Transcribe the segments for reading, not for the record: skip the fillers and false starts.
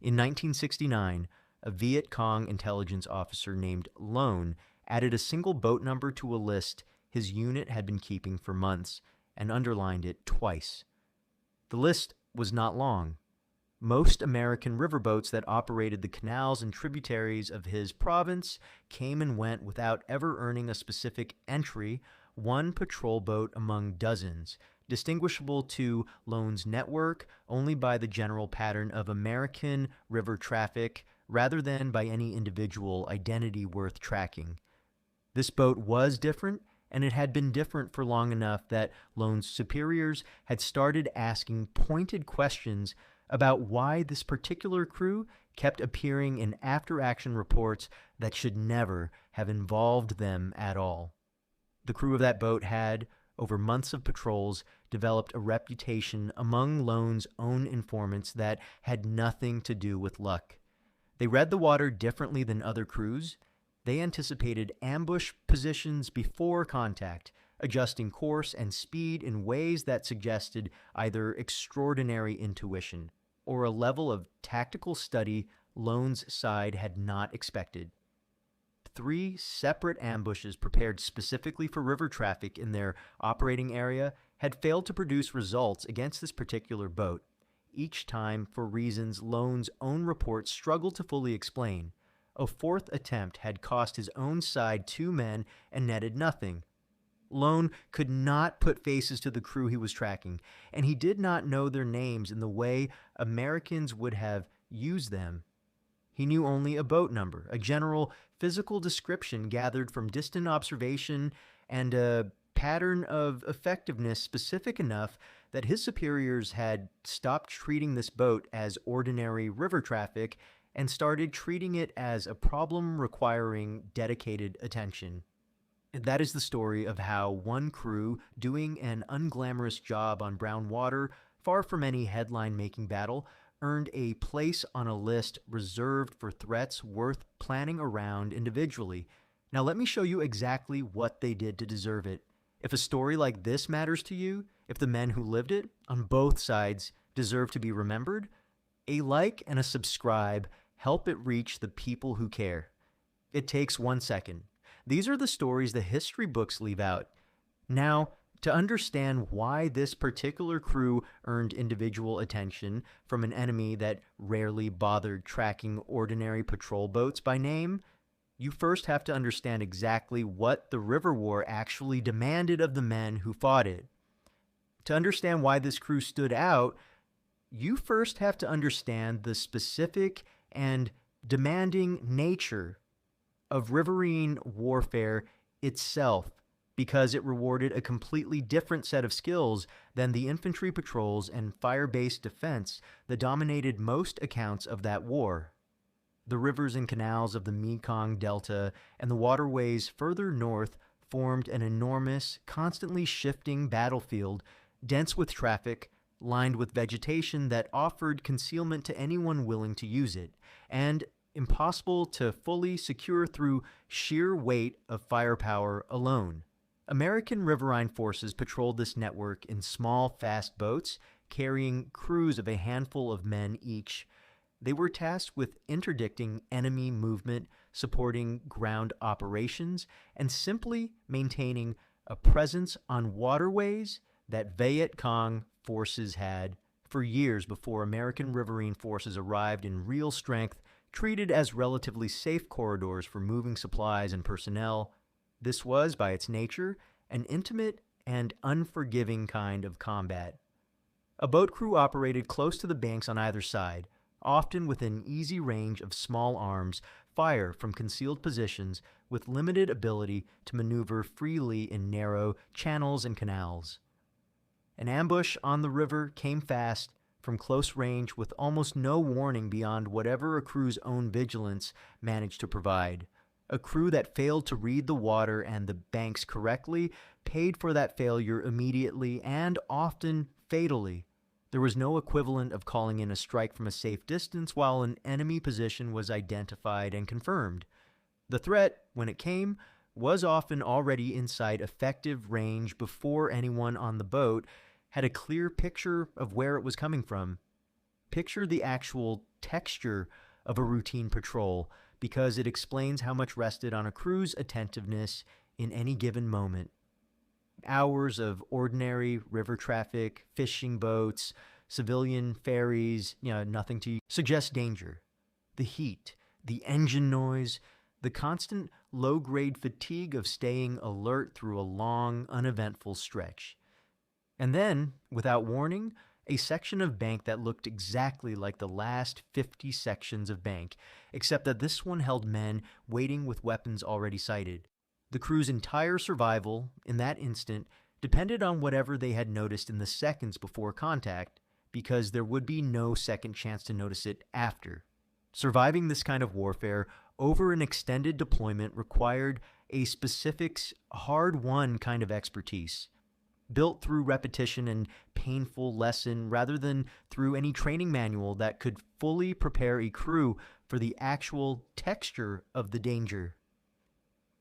In 1969, a Viet Cong intelligence officer named Lone added a single boat number to a list his unit had been keeping for months and underlined it twice. The list was not long. Most American riverboats that operated the canals and tributaries of his province came and went without ever earning a specific entry, one patrol boat among dozens, distinguishable to Lone's network only by the general pattern of American river traffic rather than by any individual identity worth tracking. This boat was different, and it had been different for long enough that Lone's superiors had started asking pointed questions about why this particular crew kept appearing in after-action reports that should never have involved them at all. The crew of that boat had, over months of patrols, developed a reputation among Lone's own informants that had nothing to do with luck. They read the water differently than other crews. They anticipated ambush positions before contact, adjusting course and speed in ways that suggested either extraordinary intuition or a level of tactical study Lone's side had not expected. 3 separate ambushes prepared specifically for river traffic in their operating area had failed to produce results against this particular boat, each time for reasons Lone's own reports struggled to fully explain. A 4th attempt had cost his own side 2 men and netted nothing. Lone could not put faces to the crew he was tracking, and he did not know their names in the way Americans would have used them. He knew only a boat number, a general physical description gathered from distant observation, and a pattern of effectiveness specific enough that his superiors had stopped treating this boat as ordinary river traffic and started treating it as a problem requiring dedicated attention. That is the story of how one crew, doing an unglamorous job on brown water, far from any headline-making battle, earned a place on a list reserved for threats worth planning around individually. Now let me show you exactly what they did to deserve it. If a story like this matters to you, if the men who lived it, on both sides, deserve to be remembered, a like and a subscribe help it reach the people who care. It takes 1 second. These are the stories the history books leave out. Now, to understand why this particular crew earned individual attention from an enemy that rarely bothered tracking ordinary patrol boats by name, you first have to understand exactly what the River War actually demanded of the men who fought it. To understand why this crew stood out, you first have to understand the specific and demanding nature of riverine warfare itself, because it rewarded a completely different set of skills than the infantry patrols and fire-based defense that dominated most accounts of that war. The rivers and canals of the Mekong Delta and the waterways further north formed an enormous, constantly shifting battlefield, dense with traffic, lined with vegetation that offered concealment to anyone willing to use it, and impossible to fully secure through sheer weight of firepower alone. American riverine forces patrolled this network in small, fast boats, carrying crews of a handful of men each. They were tasked with interdicting enemy movement, supporting ground operations, and simply maintaining a presence on waterways that Viet Cong forces had for years before American riverine forces arrived in real strength, treated as relatively safe corridors for moving supplies and personnel. This was, by its nature, an intimate and unforgiving kind of combat. A boat crew operated close to the banks on either side, often within easy range of small arms, fire from concealed positions, with limited ability to maneuver freely in narrow channels and canals. An ambush on the river came fast, from close range, with almost no warning beyond whatever a crew's own vigilance managed to provide. A crew that failed to read the water and the banks correctly paid for that failure immediately and often fatally. There was no equivalent of calling in a strike from a safe distance while an enemy position was identified and confirmed. The threat, when it came, was often already inside effective range before anyone on the boat had a clear picture of where it was coming from. Picture the actual texture of a routine patrol because it explains how much rested on a crew's attentiveness in any given moment. Hours of ordinary river traffic, fishing boats, civilian ferries, nothing to suggest danger. The heat, the engine noise, the constant low-grade fatigue of staying alert through a long, uneventful stretch. And then, without warning, a section of bank that looked exactly like the last 50 sections of bank, except that this one held men waiting with weapons already sighted. The crew's entire survival, in that instant, depended on whatever they had noticed in the seconds before contact, because there would be no second chance to notice it after. Surviving this kind of warfare over an extended deployment required a specific, hard-won kind of expertise, built through repetition and painful lesson rather than through any training manual that could fully prepare a crew for the actual texture of the danger.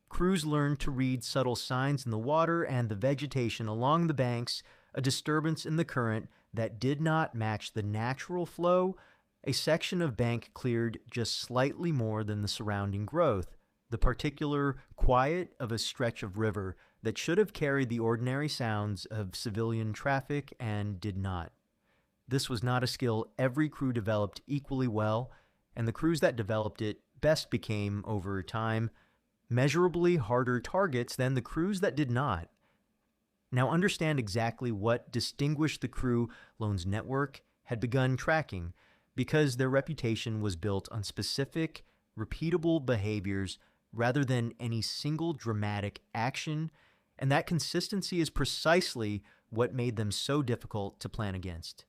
Crews learned to read subtle signs in the water and the vegetation along the banks, a disturbance in the current that did not match the natural flow. A section of bank cleared just slightly more than the surrounding growth, the particular quiet of a stretch of river that should have carried the ordinary sounds of civilian traffic and did not. This was not a skill every crew developed equally well, and the crews that developed it best became, over time, measurably harder targets than the crews that did not. Now understand exactly what distinguished the crew Lone's network had begun tracking, because their reputation was built on specific, repeatable behaviors rather than any single dramatic action, and that consistency is precisely what made them so difficult to plan against.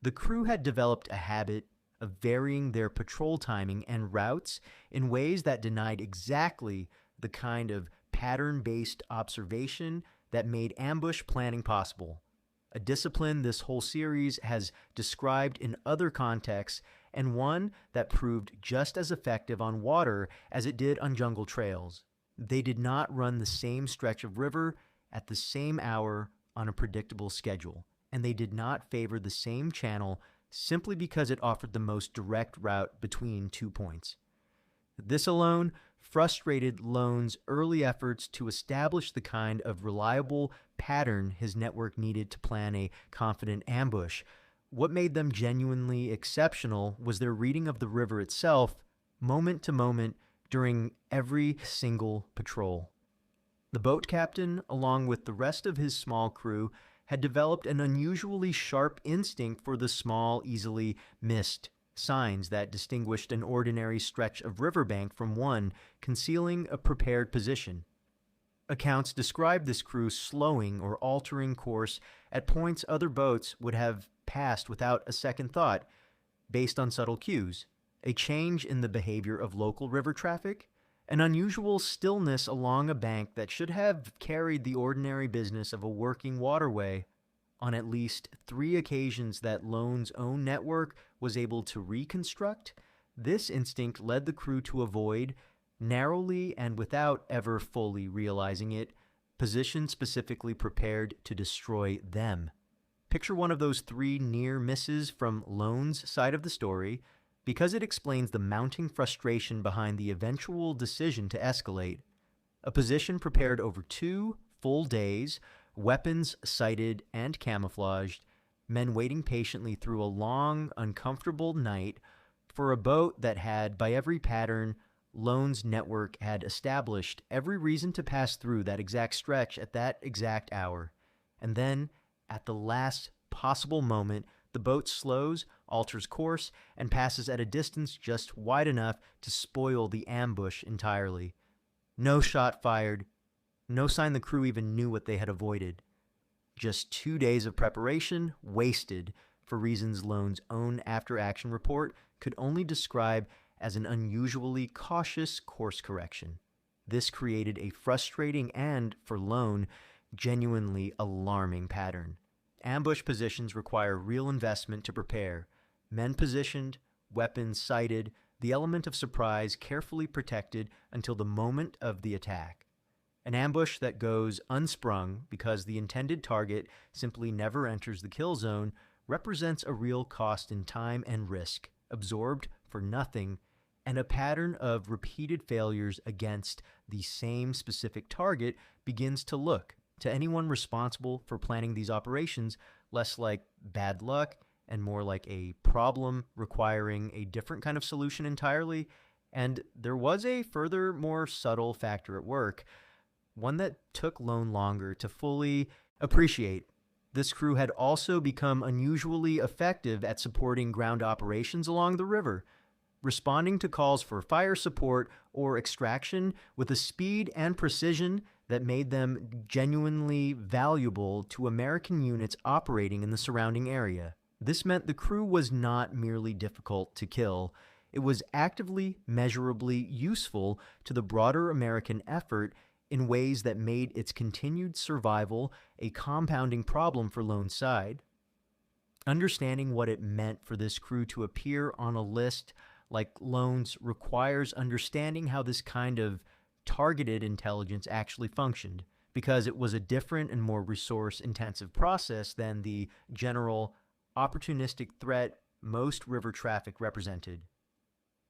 The crew had developed a habit of varying their patrol timing and routes in ways that denied exactly the kind of pattern-based observation that made ambush planning possible, a discipline this whole series has described in other contexts, and one that proved just as effective on water as it did on jungle trails. They did not run the same stretch of river at the same hour on a predictable schedule, and they did not favor the same channel simply because it offered the most direct route between 2 points. This alone frustrated Lone's early efforts to establish the kind of reliable pattern his network needed to plan a confident ambush. What made them genuinely exceptional was their reading of the river itself, moment to moment, during every single patrol. The boat captain, along with the rest of his small crew, had developed an unusually sharp instinct for the small, easily missed signs that distinguished an ordinary stretch of riverbank from one concealing a prepared position. Accounts describe this crew slowing or altering course at points other boats would have passed without a second thought, based on subtle cues, a change in the behavior of local river traffic, an unusual stillness along a bank that should have carried the ordinary business of a working waterway. On at least 3 occasions that Lone's own network was able to reconstruct, this instinct led the crew to avoid, narrowly and without ever fully realizing it, positions specifically prepared to destroy them. Picture one of those 3 near misses from Lone's side of the story, because it explains the mounting frustration behind the eventual decision to escalate. A position prepared over 2 full days, weapons sighted and camouflaged, men waiting patiently through a long, uncomfortable night for a boat that had, by every pattern Lone's network had established, every reason to pass through that exact stretch at that exact hour. And then, at the last possible moment, the boat slows, alters course, and passes at a distance just wide enough to spoil the ambush entirely. No shot fired. No sign the crew even knew what they had avoided. Just 2 days of preparation wasted for reasons Lone's own after-action report could only describe as an unusually cautious course correction. This created a frustrating and, for Lone, genuinely alarming pattern. Ambush positions require real investment to prepare. Men positioned, weapons sighted, the element of surprise carefully protected until the moment of the attack. An ambush that goes unsprung because the intended target simply never enters the kill zone represents a real cost in time and risk, absorbed for nothing, and a pattern of repeated failures against the same specific target begins to look, to anyone responsible for planning these operations, less like bad luck and more like a problem requiring a different kind of solution entirely. And there was a further, more subtle factor at work, one that took Lone longer to fully appreciate. This crew had also become unusually effective at supporting ground operations along the river, responding to calls for fire support or extraction with a speed and precision that made them genuinely valuable to American units operating in the surrounding area. This meant the crew was not merely difficult to kill. It was actively, measurably useful to the broader American effort in ways that made its continued survival a compounding problem for Lone's side. Understanding what it meant for this crew to appear on a list like Lone's requires understanding how this kind of targeted intelligence actually functioned, because it was a different and more resource-intensive process than the general opportunistic threat most river traffic represented.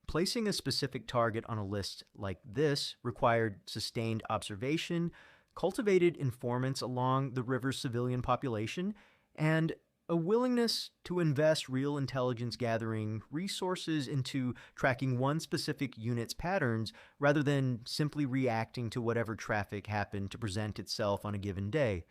Placing a specific target on a list like this required sustained observation, cultivated informants along the river's civilian population, and a willingness to invest real intelligence gathering resources into tracking one specific unit's patterns rather than simply reacting to whatever traffic happened to present itself on a given day.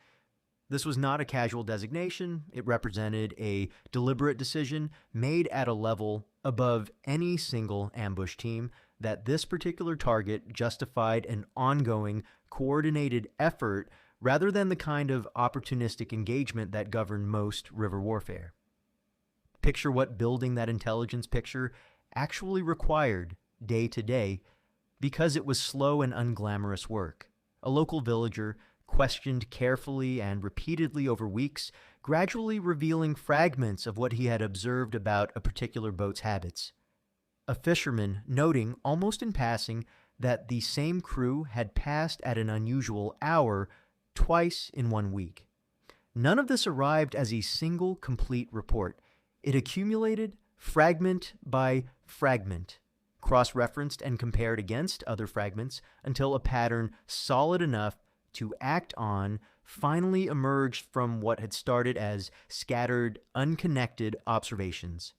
This was not a casual designation. It represented a deliberate decision made at a level above any single ambush team that this particular target justified an ongoing, coordinated effort rather than the kind of opportunistic engagement that governed most river warfare. Picture what building that intelligence picture actually required day to day, because it was slow and unglamorous work. A local villager, questioned carefully and repeatedly over weeks, gradually revealing fragments of what he had observed about a particular boat's habits. A fisherman noting, almost in passing, that the same crew had passed at an unusual hour twice in 1 week. None of this arrived as a single complete report. It accumulated fragment by fragment, cross-referenced and compared against other fragments until a pattern solid enough to act on finally emerged from what had started as scattered, unconnected observations.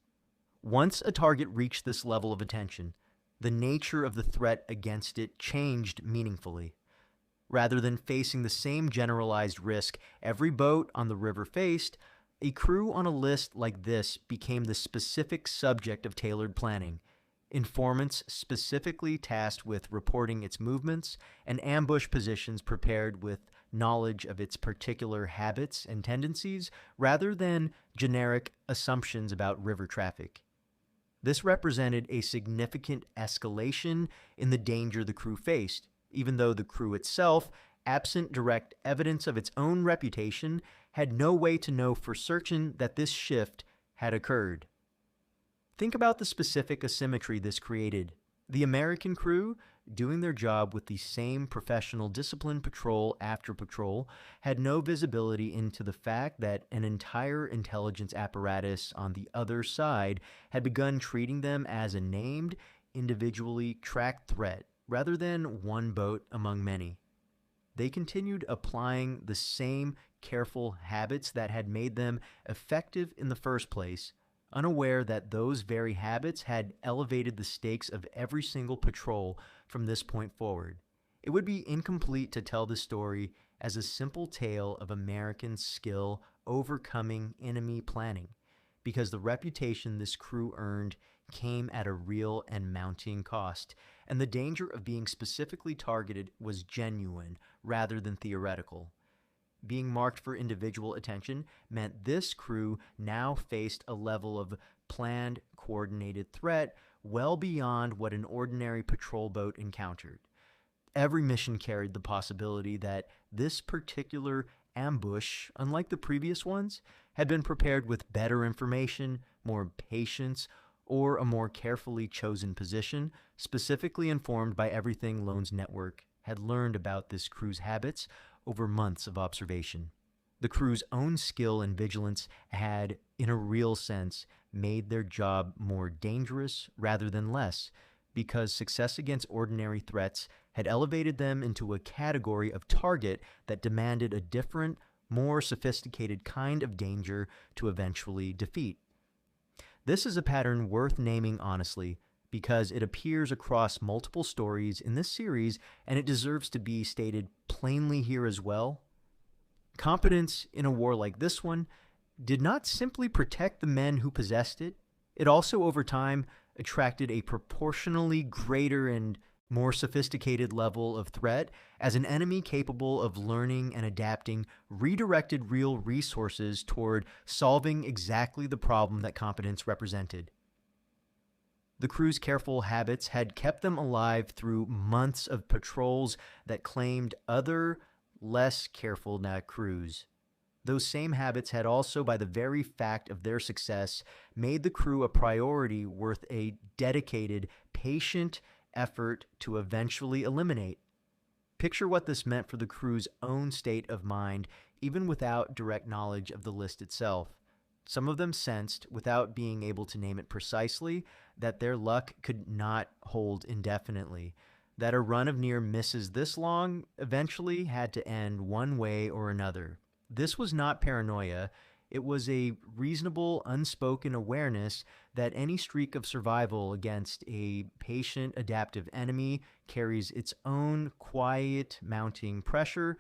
Once a target reached this level of attention, the nature of the threat against it changed meaningfully. Rather than facing the same generalized risk every boat on the river faced, a crew on a list like this became the specific subject of tailored planning. Informants specifically tasked with reporting its movements, and ambush positions prepared with knowledge of its particular habits and tendencies, rather than generic assumptions about river traffic. This represented a significant escalation in the danger the crew faced, even though the crew itself, absent direct evidence of its own reputation, had no way to know for certain that this shift had occurred. Think about the specific asymmetry this created. The American crew, doing their job with the same professional discipline patrol after patrol, had no visibility into the fact that an entire intelligence apparatus on the other side had begun treating them as a named, individually tracked threat, rather than one boat among many. They continued applying the same careful habits that had made them effective in the first place, unaware that those very habits had elevated the stakes of every single patrol from this point forward. It would be incomplete to tell the story as a simple tale of American skill overcoming enemy planning, because the reputation this crew earned came at a real and mounting cost, and the danger of being specifically targeted was genuine rather than theoretical. Being marked for individual attention meant this crew now faced a level of planned, coordinated threat well beyond what an ordinary patrol boat encountered. Every mission carried the possibility that this particular ambush, unlike the previous ones, had been prepared with better information, more patience, or a more carefully chosen position, specifically informed by everything Lone's network had learned about this crew's habits over months of observation. The crew's own skill and vigilance had, in a real sense, made their job more dangerous rather than less, because success against ordinary threats had elevated them into a category of target that demanded a different, more sophisticated kind of danger to eventually defeat. This is a pattern worth naming honestly, because it appears across multiple stories in this series and it deserves to be stated plainly here as well. Competence in a war like this one did not simply protect the men who possessed it, it also over time attracted a proportionally greater and more sophisticated level of threat as an enemy capable of learning and adapting redirected real resources toward solving exactly the problem that competence represented. The crew's careful habits had kept them alive through months of patrols that claimed other, less careful crews. Those same habits had also, by the very fact of their success, made the crew a priority worth a dedicated, patient effort to eventually eliminate. Picture what this meant for the crew's own state of mind, even without direct knowledge of the list itself. Some of them sensed, without being able to name it precisely, that their luck could not hold indefinitely, that a run of near misses this long eventually had to end one way or another. This was not paranoia, it was a reasonable, unspoken awareness that any streak of survival against a patient, adaptive enemy carries its own quiet, mounting pressure,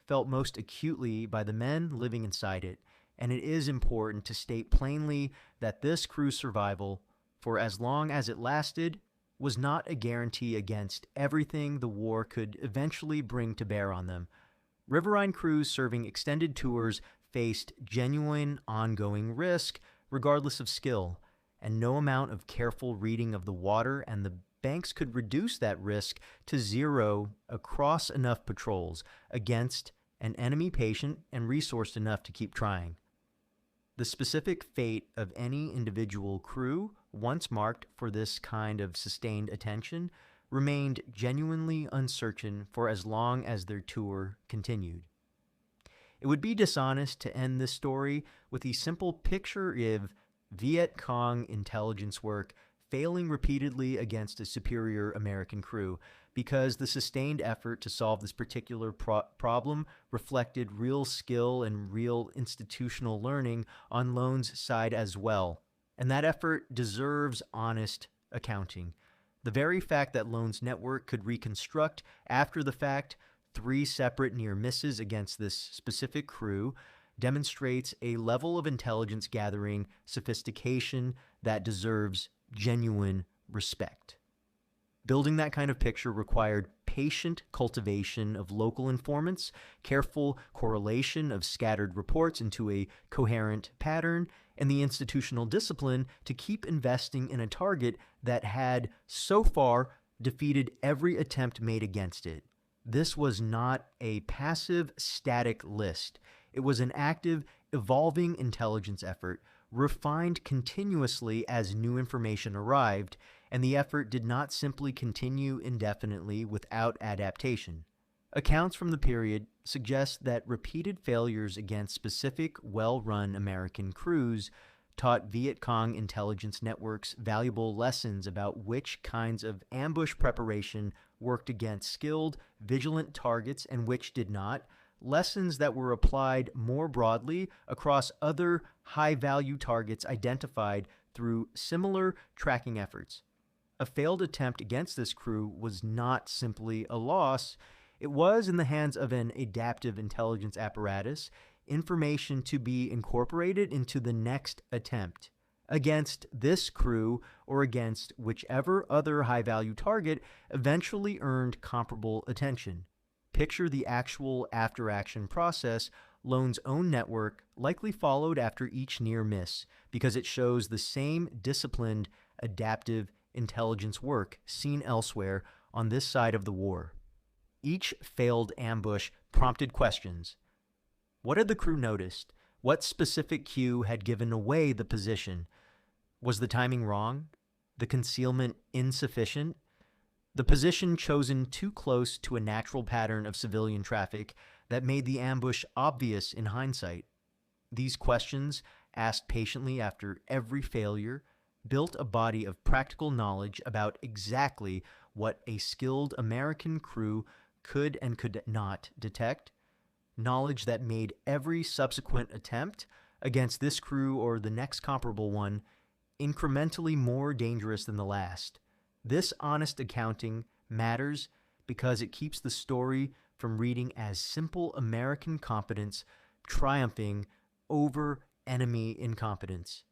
felt most acutely by the men living inside it. And it is important to state plainly that this crew's survival, for as long as it lasted, was not a guarantee against everything the war could eventually bring to bear on them. Riverine crews serving extended tours faced genuine, ongoing risk, regardless of skill, and no amount of careful reading of the water and the banks could reduce that risk to zero across enough patrols against an enemy patient and resourced enough to keep trying. The specific fate of any individual crew, once marked for this kind of sustained attention, remained genuinely uncertain for as long as their tour continued. It would be dishonest to end this story with the simple picture of Viet Cong intelligence work failing repeatedly against a superior American crew, because the sustained effort to solve this particular problem reflected real skill and real institutional learning on Lone's side as well, and that effort deserves honest accounting. The very fact that Lone's network could reconstruct, after the fact, 3 separate near misses against this specific crew demonstrates a level of intelligence gathering sophistication that deserves genuine respect. Building that kind of picture required patient cultivation of local informants, careful correlation of scattered reports into a coherent pattern, and the institutional discipline to keep investing in a target that had, so far, defeated every attempt made against it. This was not a passive, static list. It was an active, evolving intelligence effort, refined continuously as new information arrived, and the effort did not simply continue indefinitely without adaptation. Accounts from the period suggest that repeated failures against specific, well-run American crews taught Viet Cong intelligence networks valuable lessons about which kinds of ambush preparation worked against skilled, vigilant targets and which did not, lessons that were applied more broadly across other high-value targets identified through similar tracking efforts. A failed attempt against this crew was not simply a loss. It was, in the hands of an adaptive intelligence apparatus, information to be incorporated into the next attempt against this crew or against whichever other high-value target eventually earned comparable attention. Picture the actual after-action process Lone's own network likely followed after each near miss, because it shows the same disciplined, adaptive intelligence work seen elsewhere on this side of the war. Each failed ambush prompted questions. What had the crew noticed? What specific cue had given away the position? Was the timing wrong? The concealment insufficient? The position chosen too close to a natural pattern of civilian traffic that made the ambush obvious in hindsight. These questions, asked patiently after every failure, built a body of practical knowledge about exactly what a skilled American crew could and could not detect, knowledge that made every subsequent attempt against this crew or the next comparable one incrementally more dangerous than the last. This honest accounting matters because it keeps the story from reading as simple American competence triumphing over enemy incompetence.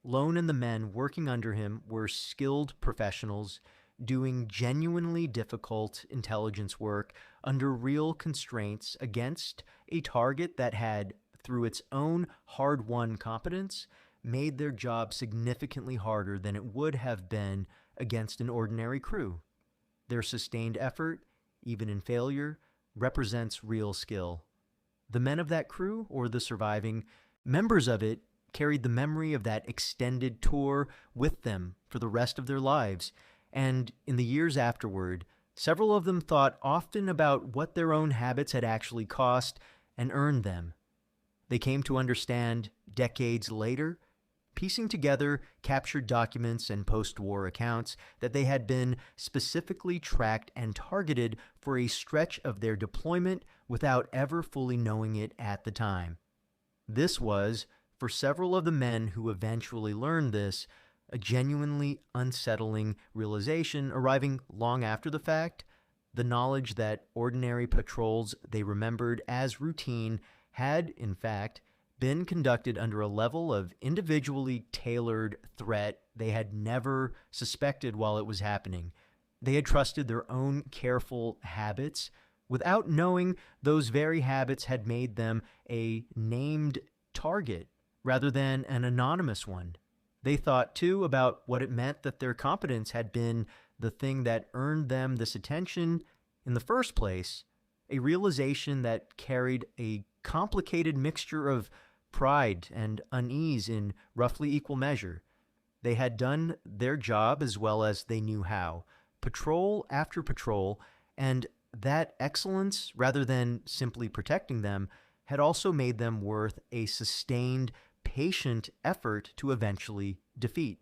Lone and the men working under him were skilled professionals doing genuinely difficult intelligence work under real constraints against a target that had, through its own hard-won competence, made their job significantly harder than it would have been against an ordinary crew. Their sustained effort, even in failure, represents real skill. The men of that crew, or the surviving members of it, carried the memory of that extended tour with them for the rest of their lives, and in the years afterward, several of them thought often about what their own habits had actually cost and earned them. They came to understand, decades later, piecing together captured documents and post-war accounts, that they had been specifically tracked and targeted for a stretch of their deployment without ever fully knowing it at the time. This was, for several of the men who eventually learned this, a genuinely unsettling realization arriving long after the fact, the knowledge that ordinary patrols they remembered as routine had, in fact, been conducted under a level of individually tailored threat they had never suspected while it was happening. They had trusted their own careful habits without knowing those very habits had made them a named target rather than an anonymous one. They thought, too, about what it meant that their competence had been the thing that earned them this attention in the first place, a realization that carried a complicated mixture of pride and unease in roughly equal measure. They had done their job as well as they knew how, patrol after patrol, and that excellence, rather than simply protecting them, had also made them worth a sustained, patient effort to eventually defeat.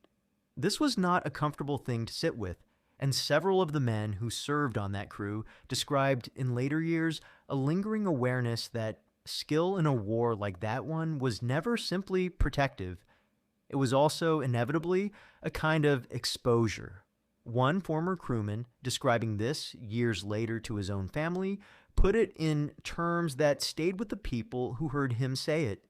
This was not a comfortable thing to sit with, and several of the men who served on that crew described in later years a lingering awareness that skill in a war like that one was never simply protective. It was also inevitably a kind of exposure. One former crewman, describing this years later to his own family, put it in terms that stayed with the people who heard him say it.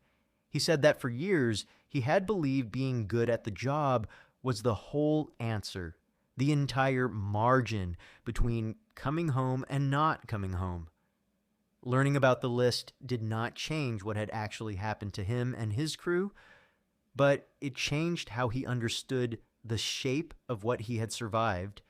He said that for years he had believed being good at the job was the whole answer, the entire margin between coming home and not coming home. Learning about the list did not change what had actually happened to him and his crew, but it changed how he understood the shape of what he had survived,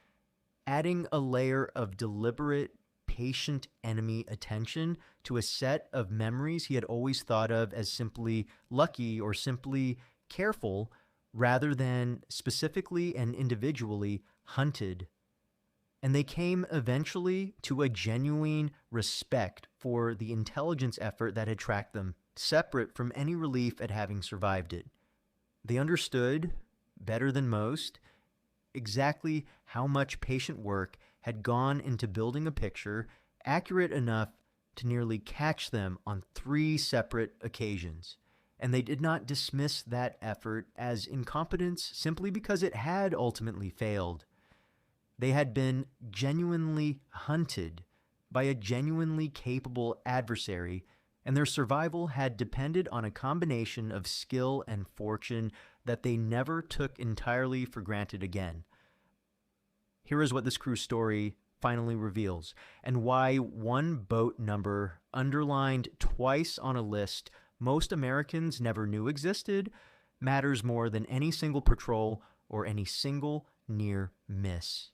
adding a layer of deliberate, patient enemy attention to a set of memories he had always thought of as simply lucky or simply careful, rather than specifically and individually hunted. And they came eventually to a genuine respect for the intelligence effort that had tracked them, separate from any relief at having survived it. They understood, better than most, exactly how much patient work had gone into building a picture accurate enough to nearly catch them on 3 separate occasions. And they did not dismiss that effort as incompetence simply because it had ultimately failed. They had been genuinely hunted by a genuinely capable adversary, and their survival had depended on a combination of skill and fortune that they never took entirely for granted again. Here is what this crew's story finally reveals, and why one boat number underlined twice on a list most Americans never knew existed matters more than any single patrol or any single near miss.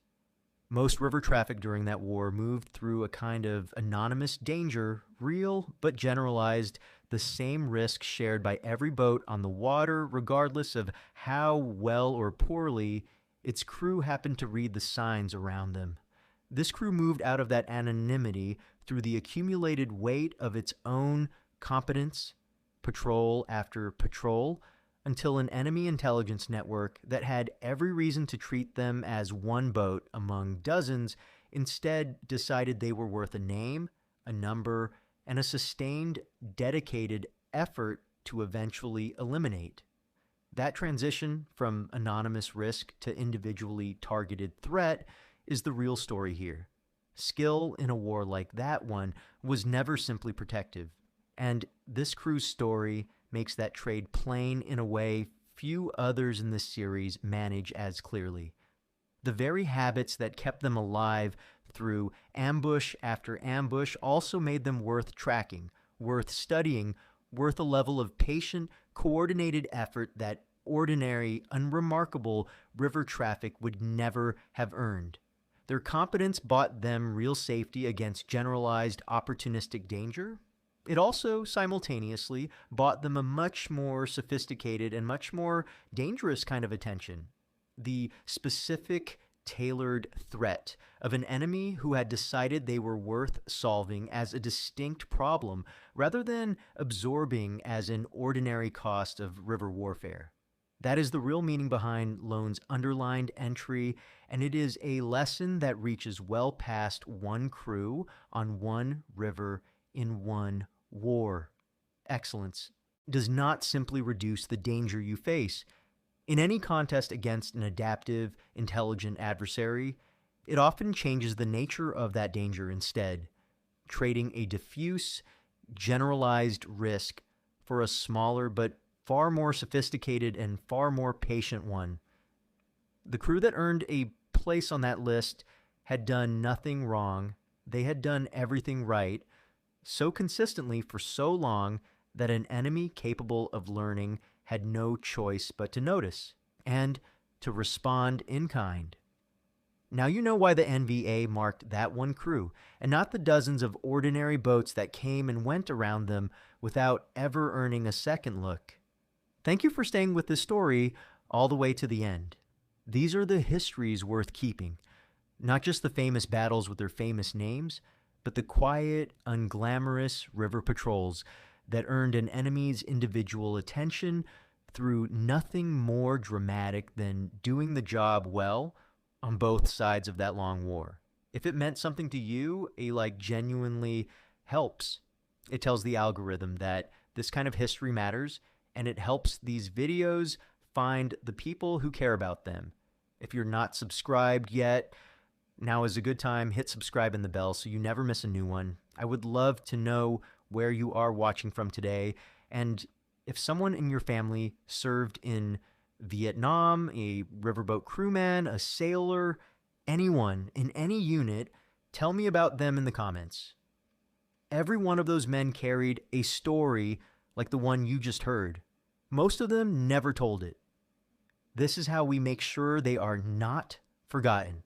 Most river traffic during that war moved through a kind of anonymous danger, real but generalized, the same risk shared by every boat on the water, regardless of how well or poorly its crew happened to read the signs around them. This crew moved out of that anonymity through the accumulated weight of its own competence, patrol after patrol, until an enemy intelligence network that had every reason to treat them as one boat among dozens instead decided they were worth a name, a number, and a sustained, dedicated effort to eventually eliminate. That transition from anonymous risk to individually targeted threat is the real story here. Skill in a war like that one was never simply protective, and this crew's story makes that trade plain in a way few others in this series manage as clearly. The very habits that kept them alive through ambush after ambush also made them worth tracking, worth studying, worth a level of patient, coordinated effort that ordinary, unremarkable river traffic would never have earned. Their competence bought them real safety against generalized opportunistic danger. It also simultaneously bought them a much more sophisticated and much more dangerous kind of attention. The specific, tailored threat of an enemy who had decided they were worth solving as a distinct problem rather than absorbing as an ordinary cost of river warfare. That is the real meaning behind Lone's underlined entry, and it is a lesson that reaches well past one crew on one river in one war. Excellence does not simply reduce the danger you face. In any contest against an adaptive, intelligent adversary, it often changes the nature of that danger instead, trading a diffuse, generalized risk for a smaller but far more sophisticated and far more patient one. The crew that earned a place on that list had done nothing wrong. They had done everything right, so consistently for so long that an enemy capable of learning had no choice but to notice and to respond in kind. Now you know why the NVA marked that one crew, and not the dozens of ordinary boats that came and went around them without ever earning a second look. Thank you for staying with this story all the way to the end. These are the histories worth keeping, not just the famous battles with their famous names, but the quiet, unglamorous river patrols that earned an enemy's individual attention through nothing more dramatic than doing the job well on both sides of that long war. If it meant something to you, a like genuinely helps. It tells the algorithm that this kind of history matters, and it helps these videos find the people who care about them. If you're not subscribed yet, now is a good time. Hit subscribe and the bell so you never miss a new one. I would love to know where you are watching from today, and if someone in your family served in Vietnam, a riverboat crewman, a sailor, anyone in any unit, tell me about them in the comments. Every one of those men carried a story like the one you just heard. Most of them never told it. This is how we make sure they are not forgotten.